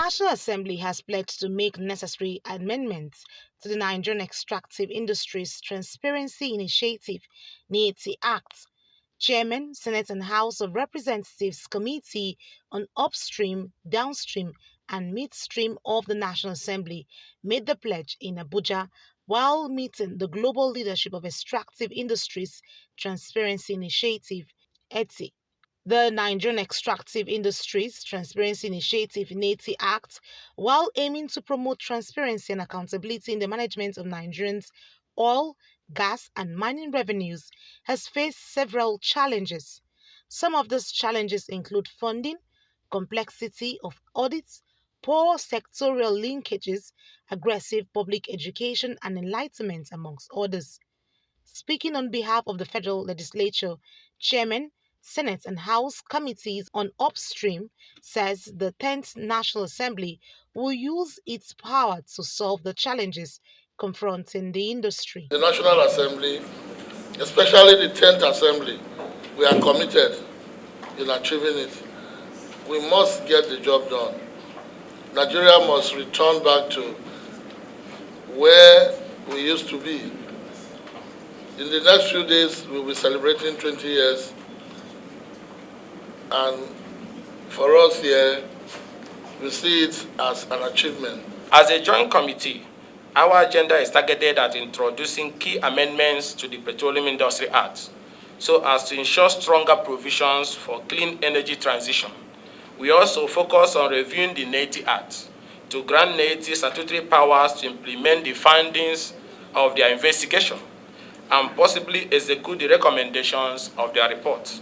National Assembly has pledged to make necessary amendments to the Nigerian Extractive Industries Transparency Initiative (Neiti) Act. Chairman, Senate and House of Representatives Committee on Upstream, Downstream and Midstream of the National Assembly made the pledge in Abuja while meeting the global leadership of Extractive Industries Transparency Initiative (ETI). The Nigerian Extractive Industries Transparency Initiative (Neiti) Act, while aiming to promote transparency and accountability in the management of Nigerians' oil, gas, and mining revenues, has faced several challenges. Some of these challenges include funding, complexity of audits, poor sectorial linkages, aggressive public education and enlightenment, amongst others. Speaking on behalf of the Federal Legislature, Chairman, Senate and House Committees on Upstream says the 10th National Assembly will use its power to solve the challenges confronting the industry. The National Assembly, especially the 10th Assembly, we are committed in achieving it. We must get the job done. Nigeria must return back to where we used to be. In the next few days, we'll be celebrating 20 years. And for us here, we see it as an achievement. As a joint committee, our agenda is targeted at introducing key amendments to the Petroleum Industry Act so as to ensure stronger provisions for clean energy transition. We also focus on reviewing the Neiti Act to grant Neiti statutory powers to implement the findings of their investigation and possibly execute the recommendations of their report.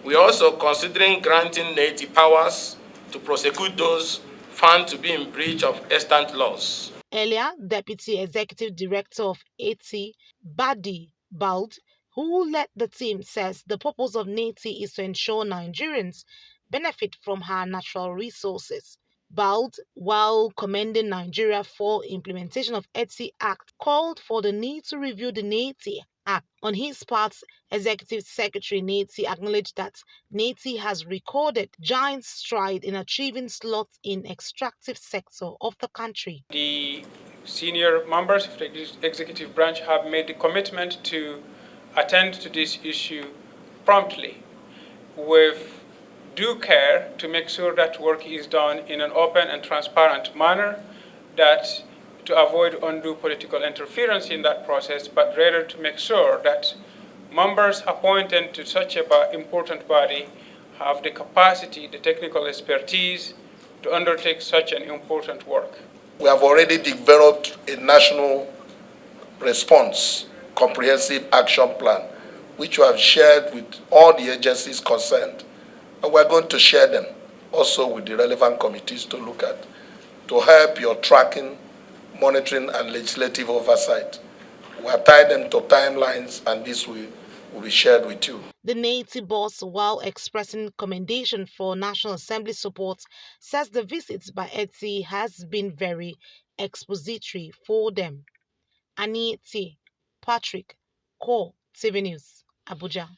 We are also considering granting Neiti powers to prosecute those found to be in breach of extant laws. Earlier, Deputy Executive Director of ETI, Badi Bald, who led the team, says the purpose of Neiti is to ensure Nigerians benefit from her natural resources. Bald, while commending Nigeria for implementation of ETI Act, called for the need to review the Neiti Act. On his part, Executive Secretary Neiti acknowledged that Neiti has recorded giant stride in achieving slots in extractive sector of the country. The senior members of the executive branch have made the commitment to attend to this issue promptly with due care to make sure that work is done in an open and transparent manner, that to avoid undue political interference in that process, but rather to make sure that members appointed to such an important body have the capacity, the technical expertise to undertake such an important work. We have already developed a national response comprehensive action plan, which we have shared with all the agencies concerned. And we're going to share them also with the relevant committees to look at, to help your tracking, monitoring, and legislative oversight. We have tied them to timelines, and this will be shared with you. The Neiti boss, while expressing commendation for National Assembly support, says the visit by ETI has been very expository for them. Neiti, Patrick, Core TV News, Abuja.